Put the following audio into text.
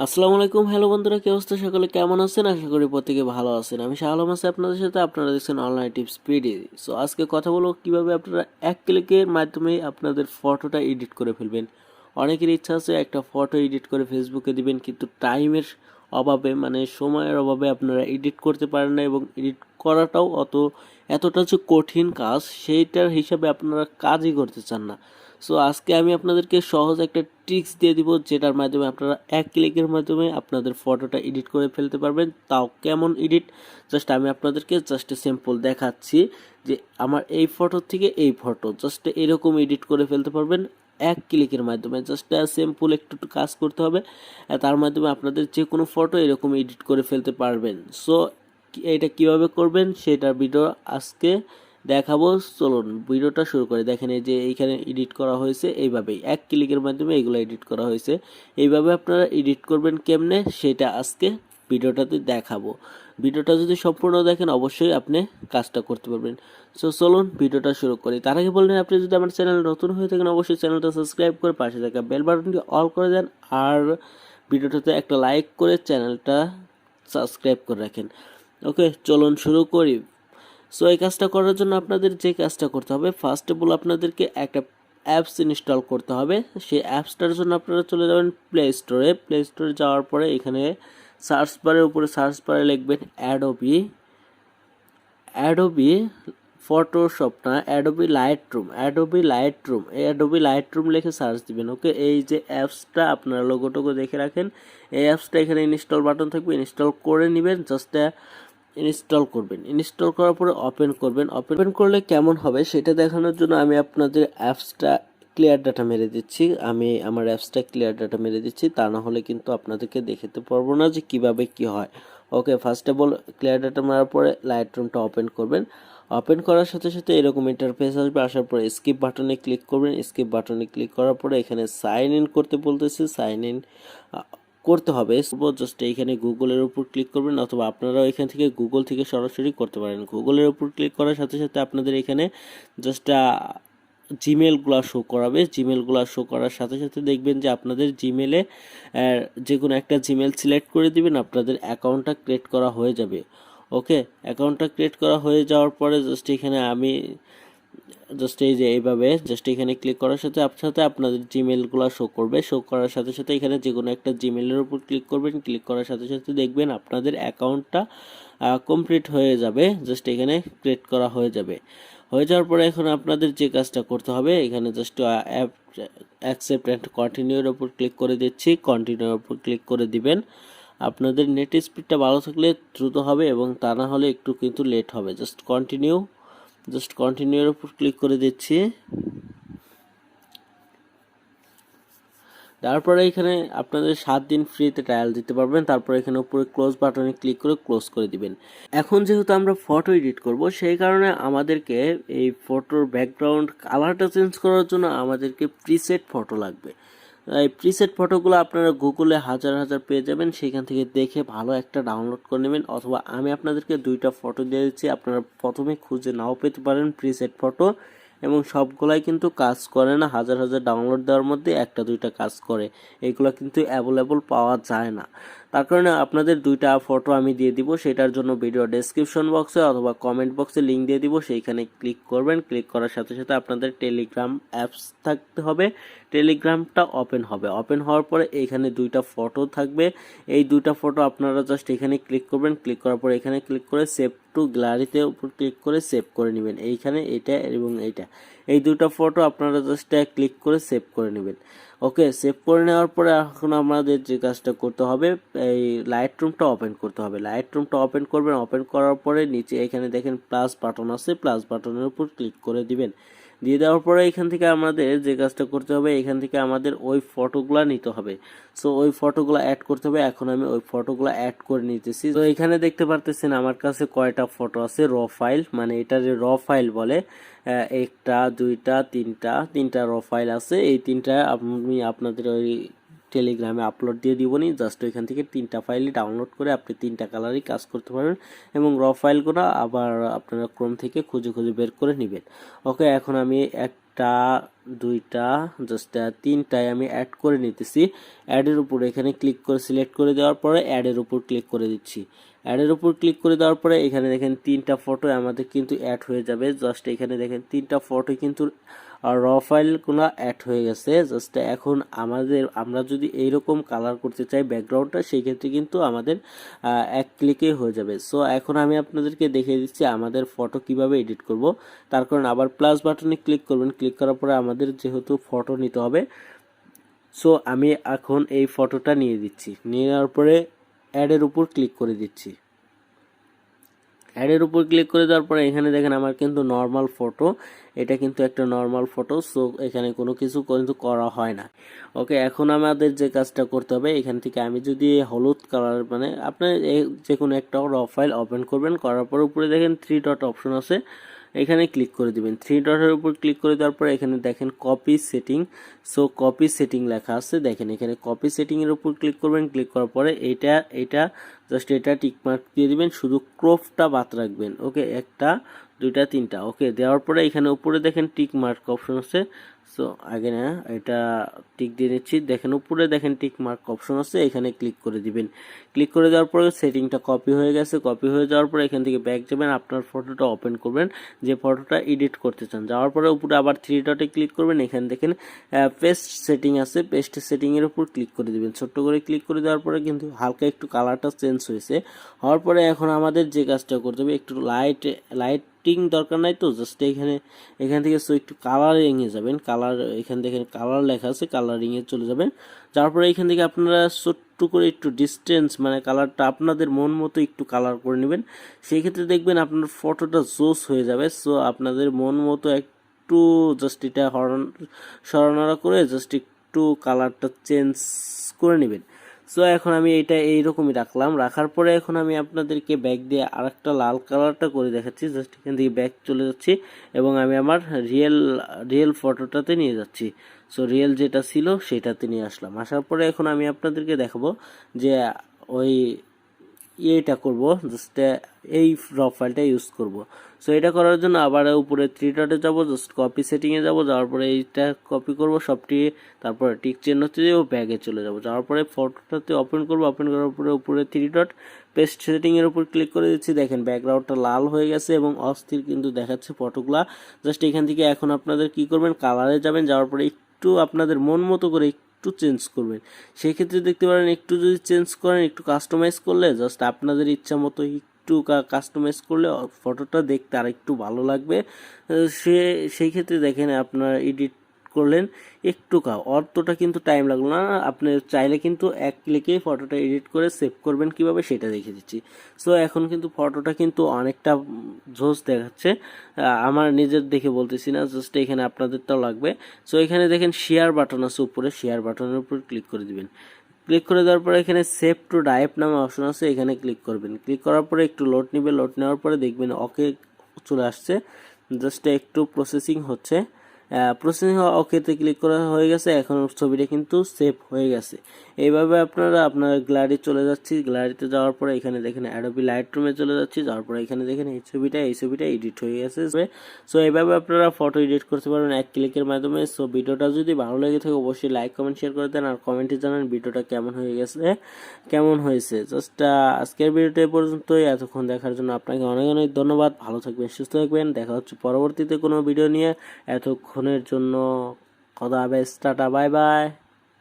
আসসালামু আলাইকুম। হ্যালো বন্ধুরা, কি অবস্থা? সকলে কেমন আছেন? আশা করি প্রত্যেকে ভালো আছেন। আমি শাহ আলম আছি আপনাদের সাথে। আপনারা দেখছেন অনলাইন টিপস পিডি। সো আজকে কথা বলবো কিভাবে আপনারা এক ক্লিকের মাধ্যমে আপনাদের ফটোটা এডিট করে ফেলবেন। অনেকের ইচ্ছা আছে একটা ফটো এডিট করে ফেসবুকে দিবেন, কিন্তু টাইমের অভাবে মানে সময়ের অভাবে আপনারা এডিট করতে পারেন না, এবং এডিট করাটাও এতটা যে কঠিন কাজ সেইটার হিসাবে আপনারা কাজই করতে চান না। সো আজকে আমি আপনাদেরকে সহজ একটা ট্রিক্স দিয়ে দিব, যেটার মাধ্যমে আপনারা এক ক্লিকের মাধ্যমে আপনাদের ফটোটা এডিট করে ফেলতে পারবেন। তাও কেমন এডিট, জাস্ট আমি আপনাদেরকে জাস্ট সিম্পল দেখাচ্ছি যে আমার এই ফটো থেকে এই ফটো জাস্ট এরকম এডিট করে ফেলতে পারবেন এক ক্লিকের মাধ্যমে। জাস্ট সিম্পল একটু কাজ করতে হবে, তার মাধ্যমে আপনাদের যে কোনো ফটো এরকম এডিট করে ফেলতে পারবেন। সো এটা কিভাবে করবেন সেটার ভিডিও আজকে দেখাবো। চলুন ভিডিওটা শুরু করে দেখেন। এই যে এইখানে এডিট করা হয়েছে, এইভাবেই এক ক্লিকের মাধ্যমে এগুলো এডিট করা হয়েছে। এইভাবে আপনারা এডিট করবেন কেমনে সেটা আজকে ভিডিওটাতে দেখাবো। ভিডিওটা যদি সম্পূর্ণ দেখেন অবশ্যই আপনি কাজটা করতে পারবেন। সো চলুন ভিডিওটা শুরু করি। তার আগে বললেন, আপনি যদি আমার চ্যানেল নতুন হয়ে থাকেন অবশ্যই চ্যানেলটা সাবস্ক্রাইব করে পাশে থাকা বেল বাটনটি অল করে দেন, আর ভিডিওটাতে একটা লাইক করে চ্যানেলটা সাবস্ক্রাইব করে রাখেন। ওকে, চলুন শুরু করি। সো এই কাজটা করার জন্য আপনাদের যে কাজটা করতে হবে, ফার্স্ট অফ অল আপনাদেরকে একটা অ্যাপস ইনস্টল করতে হবে। সেই অ্যাপসটার জন্য আপনারা চলে যাবেন প্লে স্টোরে। প্লে স্টোরে যাওয়ার পরে এখানে সার্চ বারের উপরে সার্চ বারে লিখবেন অ্যাডোবি ফটোশপ না, অ্যাডোবি লাইটরুম লিখে সার্চ দিবেন। ওকে, এই যে অ্যাপসটা আপনারা লোগোটোগো দেখে রাখেন, এই অ্যাপসটা এখানে ইনস্টল বাটন থাকবে, ইনস্টল করে নেবেন। জাস্ট ইনস্টল করবেন। ইনস্টল করার পরে ওপেন করবেন। ওপেন করলে কেমন হবে সেটা দেখানোর জন্য আমি আপনাদের অ্যাপসটা ক্লিয়ার ডাটা মেরে দিচ্ছি। আমি আমার অ্যাপসটা ক্লিয়ার ডাটা মেরে দিচ্ছি, তা না হলে কিন্তু আপনাদেরকে দেখাতে পারবো না যে কিভাবে কি হয়। Okay, first of all clear data মারার পরে লাইটরুমটা ওপেন করবেন। ওপেন করার সাথে সাথে এরকম ইন্টারফেস আসবে। আসার পরে স্কিপ বাটনে ক্লিক করবেন। স্কিপ বাটনে ক্লিক করার পরে এখানে সাইন ইন করতে বলতেছে, সাইন ইন করতে হবে। জাস্ট এইখানে গুগলের উপর ক্লিক করবেন, অথবা আপনারাও এখান থেকে গুগল থেকে সরাসরি করতে পারেন। গুগলের উপর ক্লিক করার সাথে সাথে আপনাদের এখানে জাস্ট জিমেলগুলো শো করাবে। জিমেলগুলো শো করার সাথে সাথে দেখবেন যে আপনাদের জিমেলে যে কোনো একটা জিমেল সিলেক্ট করে দিবেন, আপনাদের অ্যাকাউন্টটা ক্রিয়েট করা হয়ে যাবে। ওকে, অ্যাকাউন্টটা ক্রিয়েট করা হয়ে যাওয়ার পরে জাস্ট এখানে আমি জাস্ট এই যে এইভাবে জাস্ট এখানে ক্লিক করার সাথে সাথে আপনাদের জিমেলগুলো শো করবে। শো করার সাথে সাথে এখানে যে কোনো একটা জিমেলের উপর ক্লিক করবেন। ক্লিক করার সাথে সাথে দেখবেন আপনাদের অ্যাকাউন্টটা কমপ্লিট হয়ে যাবে। জাস্ট এখানে ক্রিয়েট করা হয়ে যাবে। হয়ে যাওয়ার পরে এখন আপনাদের যে কাজটা করতে হবে, এখানে জাস্ট অ্যাকসেপ্ট অ্যান্ড কন্টিনিউর উপর ক্লিক করে দিচ্ছি। কন্টিনিউর উপর ক্লিক করে দিবেন। আপনাদের নেট স্পিডটা ভালো থাকলে দ্রুত হবে, এবং তা না হলে একটু কিন্তু লেট হবে। জাস্ট কন্টিনিউর উপর ক্লিক করে দিচ্ছি। তারপরে এখানে আপনাদের 7 দিন ফ্রিতে ট্রায়াল দিতে পারবেন। তারপরে এখানে উপরে ক্লোজ বাটনে ক্লিক করে ক্লোজ করে দিবেন। এখন যেহেতু আমরা ফটো এডিট করব, সেই কারণে আমাদেরকে এই ফটোর ব্যাকগ্রাউন্ড কালারটা চেঞ্জ করার জন্য আমাদেরকে প্রিসেট ফটো লাগবে। এই প্রিসেট ফটোগুলো আপনারা গুগলে হাজার হাজার পেয়ে যাবেন, সেখান থেকে দেখে ভালো একটা ডাউনলোড করে নেবেন, অথবা আমি আপনাদেরকে দুইটা ফটো দিয়ে দিচ্ছি, আপনারা প্রথমে খুঁজে নাও পেতে পারেন প্রিসেট ফটো, এবং সবগুলাই কিন্তু কাজ করে না। হাজার হাজার ডাউনলোড দেওয়ার মধ্যে একটা দুইটা কাজ করে, এগুলো কিন্তু অ্যাভেলেবল পাওয়া যায় না। তার কারণে আপনাদের দুইটা ফটো আমি দিয়ে দিব। সেটার জন্য ভিডিও ডেসক্রিপশন বক্সে অথবা কমেন্ট বক্সে লিঙ্ক দিয়ে দিব, সেইখানে ক্লিক করবেন। ক্লিক করার সাথে সাথে আপনাদের টেলিগ্রাম অ্যাপস থাকতে হবে। টেলিগ্রামটা ওপেন হবে। ওপেন হওয়ার পরে এইখানে দুইটা ফটো থাকবে। এই দুইটা ফটো আপনারা জাস্ট এখানে ক্লিক করবেন। ক্লিক করার পরে এখানে ক্লিক করে সেভ টু গ্যালারিতে উপর ক্লিক করে সেভ করে নেবেন। এইখানে এটা এবং এইটা, এই দুটো ফটো আপনারা জাস্ট ক্লিক করে সেভ করে নেবেন। ওকে, সেভ করে নেওয়ার পরে এখন আমাদের যে কাজটা করতে হবে, এই লাইটরুমটা ওপেন করতে হবে। লাইটরুমটা ওপেন করবেন। ওপেন করার পরে নিচে এখানে দেখেন প্লাস বাটন আছে, প্লাস বাটনের উপর ক্লিক করে দিবেন। দিয়ে দেওয়ার পরে এখান থেকে আমাদের যে কাজটা করতে হবে, এখান থেকে আমাদের ওই ফটোগুলা নিতে হবে। সো ওই ফটোগুলো অ্যাড করতে হবে। এখন আমি ওই ফটোগুলো অ্যাড করে নিতেছি। তো এখানে দেখতে পারতেছেন আমার কাছে কয়টা ফটো আছে, র ফাইল, মানে এটা যে র ফাইল বলে, একটা দুইটা তিনটা র ফাইল আছে। এই তিনটা আমি আপনাদের ওই টেলিগ্রামে আপলোড দিয়ে দিবনি। জাস্ট ওইখান থেকে 3টা ফাইলই ডাউনলোড করে আপনি 3টা কালারই কাজ করতে পারবেন এবং র ফাইলগুলো আবার আপনারা ক্রোম থেকে খুঁজে খুঁজে বের করে নেবেন। ওকে, এখন আমি একটা, দুইটা, জাস্ট 3টায় আমি অ্যাড করে নিতেছি। অ্যাডের উপর এখানে ক্লিক করে সিলেক্ট করে দেওয়ার পরে অ্যাডের উপর ক্লিক করে দিচ্ছি। অ্যাডের উপর ক্লিক করে দেওয়ার পরে এখানে দেখেন 3টা ফটো আমাদের কিন্তু অ্যাড হয়ে যাবে। জাস্ট এখানে দেখেন 3টা ফটো কিন্তু র ফাইলগুলো অ্যাড হয়ে গেছে। জাস্ট এখন আমরা যদি এইরকম কালার করতে চাই ব্যাকগ্রাউন্ডটা, সেই ক্ষেত্রে কিন্তু আমাদের এক ক্লিকে হয়ে যাবে। সো এখন আমি আপনাদেরকে দেখিয়ে দিচ্ছি আমাদের ফটো কিভাবে এডিট করব। তার কারণ আবার প্লাস বাটনে ক্লিক করবেন। ক্লিক করার পরে আমাদের যেহেতু ফটো নিতে হবে, সো আমি এখন এই ফটোটা নিয়ে দিচ্ছি। নিয়ে নেওয়ার পরে অ্যাডের উপর ক্লিক করে দিচ্ছি। অ্যাডের উপর ক্লিক করে দেওয়ার পরে এখানে দেখেন আমার কিন্তু নর্মাল ফটো, এটা কিন্তু একটা নর্মাল ফটো। সো এখানে কোনো কিছু কিন্তু করা হয় না। ওকে, এখন আমাদের যে কাজটা করতে হবে, এখান থেকে আমি যদি হলুদ কালার, মানে আপনার যে কোনো একটা র ফাইল ওপেন করবেন, করার পর উপরে দেখেন 3 ডট অপশন আছে, এখানে ক্লিক করে দিবেন। 3 ডটের উপর ক্লিক করে দেওয়ার পরে এখানে দেখেন copy setting. So copy setting লেখা আছে, দেখেন এখানে কপি সেটিং এর উপর ক্লিক করবেন। ক্লিক করার পরে এটা জাস্ট এটা টিক মার্ক দিয়ে দিবেন, শুধু ক্রপটা বাদ রাখবেন। ওকে, একটা, দুইটা, তিনটা। ওকে, দেওয়ার পরে এখানে উপরে দেখেন টিক মার্ক অপশন আছে। সো আগে না, এটা টিক দিয়ে নিচ্ছি। দেখেন উপরে দেখেন টিক মার্ক অপশন আছে, এখানে ক্লিক করে দিবেন। ক্লিক করে দেওয়ার পরে সেটিংটা কপি হয়ে গেছে। কপি হয়ে যাওয়ার পরে এখান থেকে ব্যাক যাবেন, আপনার ফটোটা ওপেন করবেন, যে ফটোটা এডিট করতে চান। যাওয়ার পরে উপরে আবার 3 ডটে ক্লিক করবেন। এখানে দেখেন পেস্ট সেটিং আছে, পেস্ট সেটিং এর উপর ক্লিক করে দিবেন। ছোট্ট করে ক্লিক করে দেওয়ার পরে কিন্তু হালকা একটু কালারটা চেঞ্জ হয়েছে। হওয়ার পরে এখন আমাদের যে কাজটা করতে হবে, একটু লাইটিং দরকার নাই, তো জাস্ট এখান থেকে সো একটু কালারিং এ যাবেন। কালার, এখানে দেখেন কালার লেখা আছে, কালারিং এ চলে যাবেন। যার পরে এখান থেকে আপনারা ছোট্ট করে একটু ডিস্টেন্স, মানে কালারটা আপনাদের মন মতো একটু কালার করে নেবেন। সেই ক্ষেত্রে দেখবেন আপনার ফটোটা জোস হয়ে যাবে। সো আপনাদের মন মতো একটু জাস্ট এটা সরানোরা করে জাস্ট একটু কালারটা চেঞ্জ করে নেবেন। সো এখন আমি এটা এইরকমই রাখলাম। রাখার পরে এখন আমি আপনাদেরকে ব্যাক দিয়ে আরেকটা লাল কালারটা করে দেখাচ্ছি। জাস্ট এখান থেকে ব্যাক চলে যাচ্ছি এবং আমি আমার রিয়েল ফটোটাতে নিয়ে যাচ্ছি। সো রিয়েল যেটা ছিল সেটাতে নিয়ে আসলাম। আসার পরে এখন আমি আপনাদেরকে দেখাবো যে ওই এটা করব, জাস্ট এই র ফাইলটা ইউজ করব। সো এটা করার জন্য আবার উপরে 3 ডটে যাব, জাস্ট কপি সেটিং এ যাব। যাওয়ার পরে এইটা কপি করব সবটি, তারপরে টিক চিহ্নতে দিব, ব্যাগে চলে যাব। যাওয়ার পরে ফটোটাতে ওপেন করব। ওপেন করার পরে উপরে 3 ডট পেস্ট সেটিং এর উপর ক্লিক করে দিচ্ছি। দেখেন ব্যাকগ্রাউন্ডটা লাল হয়ে গেছে এবং অস্থির কিন্তু দেখাচ্ছে ফটোগুলা। জাস্ট এখান থেকে এখন আপনাদের কি করবেন, কালারে যাবেন। যাওয়ার পরে একটু আপনাদের মন মতো করে একটু চেঞ্জ করবেন। সেই ক্ষেত্রে দেখতে পারেন একটু যদি চেঞ্জ করেন, একটু কাস্টমাইজ করলে, জাস্ট আপনাদের ইচ্ছা মতো একটু কাস্টমাইজ করলে ফটোটা দেখতে আর একটু ভালো লাগবে। সেই ক্ষেত্রে দেখেন আপনার এডিট করলেন, একটু অতটা কিন্তু টাইম লাগলো না। আপনি চাইলে কিন্তু এক ক্লিকেই ফটোটা এডিট করে সেভ করবেন কিভাবে সেটা দেখে দিচ্ছি। সো এখন কিন্তু ফটোটা কিন্তু অনেকটা জোস দেখাচ্ছে, আমার নিজের দেখে বলতেছি না, জাস্ট এখানে আপনাদেরটাও লাগবে। সো এখানে দেখেন শেয়ার বাটন আছে উপরে, শেয়ার বাটনের উপর ক্লিক করে দিবেন। ক্লিক করে দেওয়ার পরে এখানে সেভ টু ড্রাইভ নামে অপশন আছে, এখানে ক্লিক করবেন। ক্লিক করার পরে একটু লোড নেবে, লোড নেওয়ার পরে দেখবেন ওকে চলে আসছে। জাস্ট একটু প্রসেসিং হচ্ছে, প্রসেসিং ওকেতে ক্লিক করা হয়ে গেছে। এখন ছবিটা কিন্তু সেভ হয়ে গেছে। এইভাবে আপনারা আপনার গ্যালারি চলে যাচ্ছি। গ্যালারিতে যাওয়ার পরে এখানে দেখেন অ্যাডোবি লাইটরুমে চলে যাচ্ছি। যাওয়ার পরে এখানে দেখেন এই ছবিটা এডিট হয়ে গেছে। সো এইভাবে আপনারা ফটো এডিট করতে পারবেন এক ক্লিকের মাধ্যমে। সো ভিডিওটা যদি ভালো লেগে থাকে অবশ্যই লাইক কমেন্ট শেয়ার করে দেন, আর কমেন্টে জানান ভিডিওটা কেমন হয়েছে। জাস্ট আজকের ভিডিওটা এই পর্যন্তই। এতক্ষণ দেখার জন্য আপনাকে অনেক অনেক ধন্যবাদ। ভালো থাকবেন, সুস্থ থাকবেন। দেখা হচ্ছে পরবর্তীতে কোনো ভিডিও নিয়ে। এতক্ষণের জন্য খোদা হাফেজ, টাটা, বাই বাই।